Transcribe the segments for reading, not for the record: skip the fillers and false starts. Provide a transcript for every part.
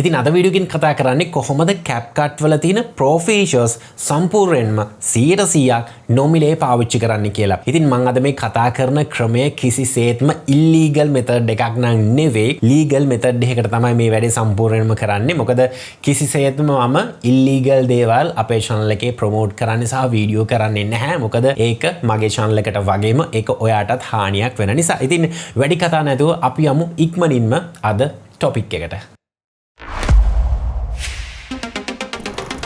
ඉතින් අද වීඩියෝකින් කතා කරන්නේ කොහොමද CapCut වල තියෙන Pro features සම්පූර්ණයෙන්ම 100%ක් නොමිලේ පාවිච්චි කරන්න කියලා. ඉතින් මම අද මේ කතා කරන ක්‍රමය කිසිසේත්ම illegal method එකක් නං නෙවෙයි. legal method එකකට තමයි මේ වැඩේ සම්පූර්ණයෙන්ම කරන්නේ. මොකද කිසිසේත්ම මම illegal දේවල් අපේ channel එකේ promote කරන්න සහ වීඩියෝ කරන්නේ නැහැ. මොකද ඒක මගේ channel එකට වගේම ඒක ඔයාටත් හානියක් වෙන නිසා. ඉතින් වැඩි කතා නැතුව අපි යමු ඉක්මනින්ම අද topic එකට.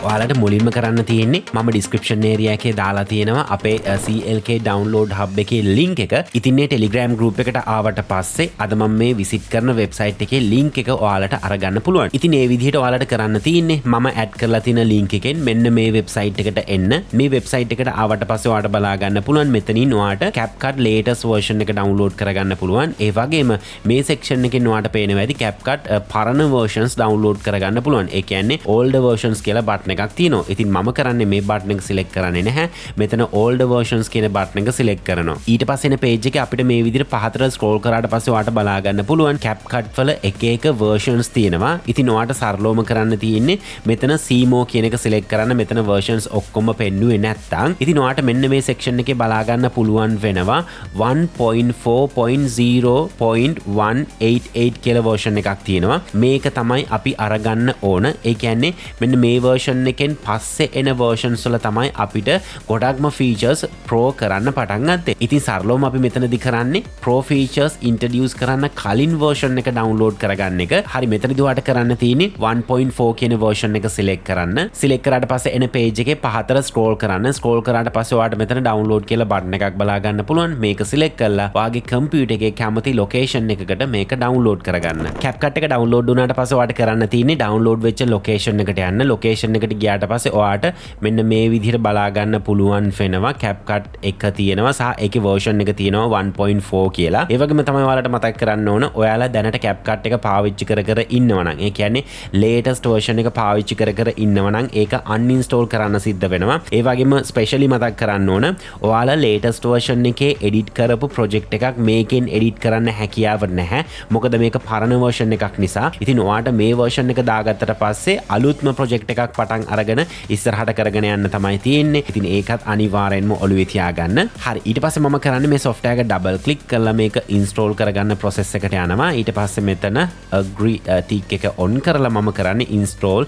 ඔයාලට මුලින්ම කරන්න තියෙන්නේ මම ඩිස්ක්‍රිප්ෂන් ඒරියා එකේ දාලා තියෙනවා අපේ CLK download hub එකේ link එක. ඉතින් මේ Telegram group එකට ආවට පස්සේ අද මම මේ visit කරන website එකේ link එක ඔයාලට අරගන්න පුළුවන්. ඉතින් මේ විදිහට ඔයාලට කරන්න තියෙන්නේ මම add කරලා තියෙන link එකෙන් මෙන්න මේ website එකට එන්න. මේ website එකට ආවට පස්සේ ඔයාලට බලා ගන්න පුළුවන් මෙතනින් ඔයාලට CapCut latest version එක download කරගන්න පුළුවන්. ඒ වගේම මේ section එකෙන් ඔයාලට පේනවා ඇති CapCut පරණ versions download කරගන්න පුළුවන්. ඒ කියන්නේ older versions කියලා button එකක් තියෙනවා. ඉතින් මම කරන්නේ මේ බටන් එක සිලෙක්ට් කරන්නේ නැහැ. මෙතන older versions කියන බටන් එක සිලෙක්ට් කරනවා. ඊට පස්සේ එන page එකේ අපිට මේ විදිහට පහතට scroll කරාට පස්සේ ඔයාලට බලා ගන්න පුළුවන් CapCut වල එක එක versions තියෙනවා. ඉතින් ඔයාලට සරලවම කරන්න තියෙන්නේ මෙතන see more කියන එක සිලෙක්ට් කරන්න. මෙතන versions ඔක්කොම පෙන්නුවේ නැත්තම් ඉතින් ඔයාලට මෙන්න මේ section එකේ බලා ගන්න පුළුවන් වෙනවා 1.4.0.188 කියලා version එකක් තියෙනවා. මේක තමයි අපි අරගන්න ඕන. ඒ කියන්නේ මෙන්න මේ version එකෙන් පස්සේ එන versions වල තමයි අපිට ගොඩක්ම features pro කරන්න පටන් ගත්තේ. ඉතින් සරලවම අපි මෙතනදී කරන්නේ pro features introduce කරන්න කලින් version එක download කරගන්න එක. හරි මෙතනදී ඔයාලට කරන්න තියෙන්නේ 1.4 කියන version එක select කරන්න. select කරාට පස්සේ එන page එකේ පහතට scroll කරන්න. scroll කරාට පස්සේ ඔයාලට මෙතන download කියලා button එකක් බලා ගන්න පුළුවන්. මේක select කරලා ඔයාගේ computer එකේ කැමති location එකකට මේක download කරගන්න. CapCut එක download වුණාට පස්සේ ඔයාලට කරන්න තියෙන්නේ download වෙච්ච location එකට යන්න. location එකට ගියාට පස්සේ ඔයාට මෙන්න මේ විදිහට බලා ගන්න පුළුවන් වෙනවා CapCut එක තියෙනවා සහ ඒකේ version එක තියෙනවා 1.4 කියලා. ඒ වගේම තමයි ඔයාලට මතක් කරන්න ඕන ඔයාලා දැනට CapCut එක පාවිච්චි කර ඉන්නවා නම් ඒ කියන්නේ latest version එක පාවිච්චි කර ඉන්නවා නම් ඒක uninstall කරන්න සිද්ධ වෙනවා. ඒ වගේම specially මතක් කරන්න ඕන ඔයාලා latest version එකේ edit කරපු project එකක් මේකෙන් edit කරන්න හැකියාව නැහැ. මොකද මේක පරණ version එකක් නිසා. ඉතින් ඔයාට මේ version එක දාගත්තට පස්සේ අලුත්ම project එකක් පටන් අරගෙන ඉස්සරහට කරගෙන යන්න තමයි තියෙන්නේ. ඉතින් ඒකත් අනිවාර්යෙන්ම ඔළුවේ තියාගන්න. හරි ඊට පස්සේ මම කරන්නේ මේ software එක double click කරලා මේක install කරගන්න process එකට යනවා. ඊට පස්සේ මෙතන agree tick එක on කරලා මම කරන්නේ install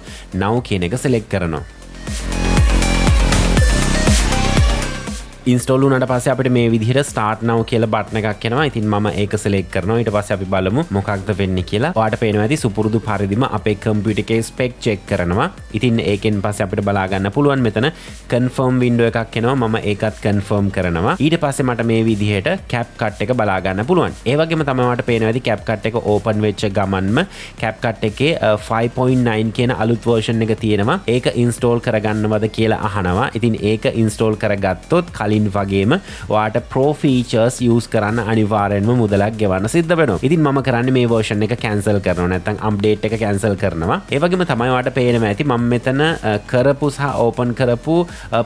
now කියන එක select කරනවා. ඉන්ස්ටෝල් වුණාට පස්සේ අපිට මේ විදිහට start now කියලා බටන් එකක් එනවා. ඉතින් මම ඒක select කරනවා. ඊට පස්සේ අපි බලමු මොකක්ද වෙන්නේ කියලා. ඔයාලට පේනවා ඇති සුපුරුදු පරිදිම අපේ computer එකේ spec check කරනවා. ඉතින් ඒකෙන් පස්සේ අපිට බලා ගන්න පුළුවන් මෙතන confirm window එකක් එනවා. මම ඒකත් confirm කරනවා. ඊට පස්සේ මට මේ විදිහට CapCut එක බලා ගන්න පුළුවන්. ඒ වගේම තමයි මට පේනවා ඇති CapCut එක open වෙච්ච ගමන්ම CapCut එකේ 5.9 කියන අලුත් version එක තියෙනවා. ඒක install කරගන්නවද කියලා අහනවා. ඉතින් ඒක install කරගත්තොත් කලින් වගේම ඔයාට pro features use කරන්න අනිවාර්යෙන්ම මුදලක් ගෙවන්න සිද්ධ වෙනවා. ඉතින් මම කරන්නේ මේ version එක cancel කරනවා. නැත්නම් update එක cancel කරනවා. ඒ වගේම තමයි ඔයාට පේනවා ඇති මම මෙතන කරපු සහ open කරපු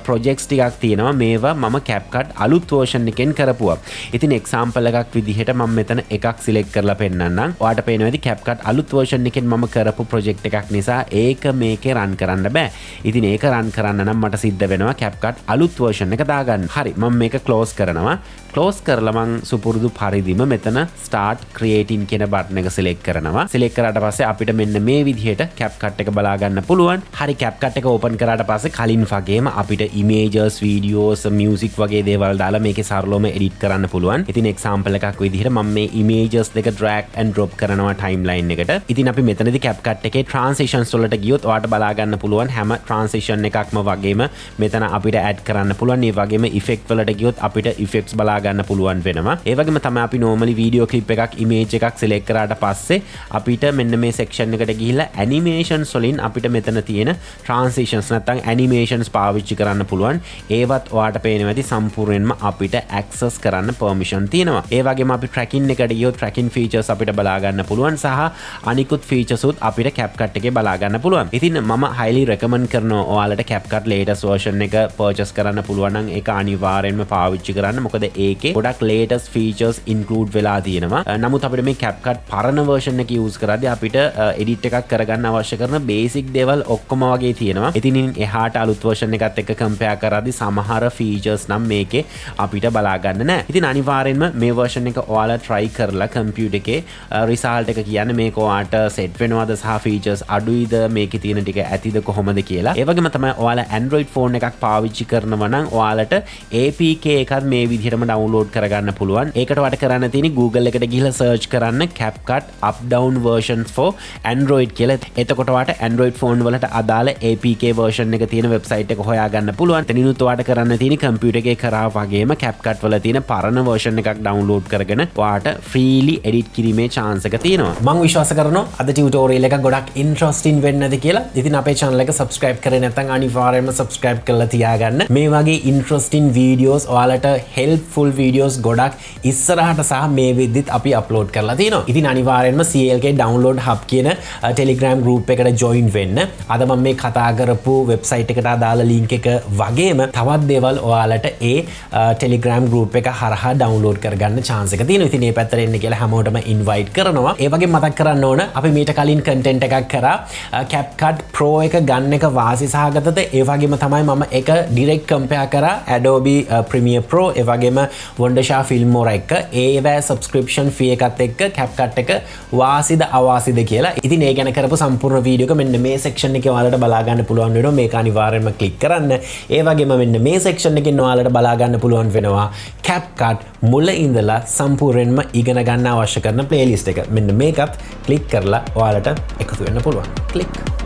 projects ටිකක් තියෙනවා. මේවා මම CapCut අලුත් version එකෙන් කරපුවා. ඉතින් example එකක් විදිහට මම මෙතන එකක් select කරලා පෙන්නන්නම්. ඔයාට පේනවා ඇති CapCut අලුත් version එකෙන් මම කරපු project එකක් නිසා ඒක මේකේ run කරන්න බෑ. ඉතින් ඒක run කරන්න නම් මට සිද්ධ වෙනවා CapCut අලුත් version එක දාගන්න. හරි මම මේක close කරනවා. close කරලා මං සුපුරුදු පරිදිම මෙතන start creating කියන බටන් එක select කරනවා. select කරාට පස්සේ අපිට මෙන්න මේ විදිහට CapCut එක බලා ගන්න පුළුවන්. හරි CapCut එක open කරාට පස්සේ කලින් වගේම අපිට images, videos, music වගේ දේවල් දාලා මේකේ සරලවම edit කරන්න පුළුවන්. ඉතින් example එකක් විදිහට මම මේ images දෙක drag and drop කරනවා timeline එකට. ඉතින් අපි මෙතනදී CapCut එකේ transitions වලට ගියොත් ඔයාලට බලා ගන්න පුළුවන් හැම transition එකක්ම වගේම මෙතන අපිට add කරන්න පුළුවන්. ඒ වගේම effect වලට ගියොත් අපිට effects බලා ගන්න පුළුවන් වෙනවා. ඒ වගේම තමයි අපි normally video clip එකක් image එකක් select කරාට පස්සේ අපිට මෙන්න මේ section එකට ගිහිල්ලා animations වලින් අපිට මෙතන තියෙන transitions නැත්නම් animations පාවිච්චි කරන්න පුළුවන්. ඒවත් ඔයාලට පේනවා ඇති සම්පූර්ණයෙන්ම අපිට access කරන්න permission තියෙනවා. ඒ වගේම අපි tracking එකට ගියොත් tracking features අපිට බලා ගන්න පුළුවන් සහ අනිකුත් features උත් අපිට CapCut එකේ බලා ගන්න පුළුවන්. ඉතින් මම highly recommend කරනවා ඔයාලට CapCut latest version එක purchase කරන්න පුළුවන් නම් ඒක අනිවාර්යෙන්ම පාවිච්චි කරන්න. මොකද ඒ ඒකේ ගොඩක් latest features include වෙලා තියෙනවා. නමුත් අපිට මේ CapCut පරණ version එක use කරද්දී අපිට edit එකක් කරගන්න අවශ්‍ය කරන basic දේවල් ඔක්කොම වගේ තියෙනවා. ඉතින් එහාට අලුත් version එකත් එක්ක compare කරද්දී සමහර features නම් මේකේ අපිට බලා ගන්න නැහැ. ඉතින් අනිවාර්යෙන්ම මේ version එක ඔයාලා try කරලා computer එකේ result එක කියන්නේ මේක ඔයාලට set වෙනවද සහ features අඩුයිද මේකේ තියෙන ටික ඇතිද කොහොමද කියලා. ඒ වගේම තමයි ඔයාලා Android phone එකක් පාවිච්චි කරනවා නම් ඔයාලට APK එකක් මේ විදිහටම download කරගන්න පුළුවන්. ඒකට වට කරන්න තියෙන්නේ Google එකට ගිහලා search කරන්න CapCut up down versions for Android කියලා. එතකොට ඔයාලට Android phone වලට අදාළ APK version එක තියෙන website එක හොයාගන්න පුළුවන්. එතනිනුත් ඔයාලට කරන්න තියෙන්නේ computer එකේ කරා වගේම CapCut වල තියෙන පරණ version එකක් download කරගෙන ඔයාලට freely edit කිරීමේ chance එක තියෙනවා. මම විශ්වාස කරනවා අද tutorial එක ගොඩක් interesting වෙන්නද කියලා. ඉතින් අපේ channel එක subscribe කරේ නැත්නම් අනිවාර්යයෙන්ම subscribe කරලා තියාගන්න. මේ වගේ interesting videos ඔයාලට helpful videos ගොඩක් ඉස්සරහට සහ මේ විදිහත් අපි upload කරලා තියෙනවා. ඉතින් අනිවාර්යයෙන්ම CLK download hub කියන Telegram group එකට join වෙන්න. අද මම මේ කතා කරපු website එකට අදාළ link එක වගේම තවත් දේවල් ඔයාලට ඒ Telegram group එක හරහා download කරගන්න chance එක තියෙනවා. ඉතින් මේ පැත්තට එන්න කියලා හැමෝටම invite කරනවා. ඒ වගේම මතක් කරන්න ඕන අපි මීට කලින් content එකක් කරා CapCut Pro එක ගන්න එක වාසි සහගතද? ඒ වගේම තමයි මම එක direct compare කරා Adobe Premiere Pro ඒ වගේම Wondershare Filmora එක ඒවැ subscription fee එකත් එක්ක CapCut එක වාසිද අවාසිද කියලා. ඉතින් ඒ ගැන කරපු සම්පූර්ණ වීඩියෝ එක මෙන්න මේ section එකේ ඔයාලට බලා ගන්න පුළුවන් වෙනවා. මේක අනිවාර්යයෙන්ම click කරන්න. ඒ වගේම මෙන්න මේ section එකෙන් ඔයාලට බලා ගන්න පුළුවන් වෙනවා CapCut මුල ඉඳලා සම්පූර්ණයෙන්ම ඉගෙන ගන්න අවශ්‍ය කරන playlist එක. මෙන්න මේකත් click කරලා ඔයාලට එකතු වෙන්න පුළුවන්. click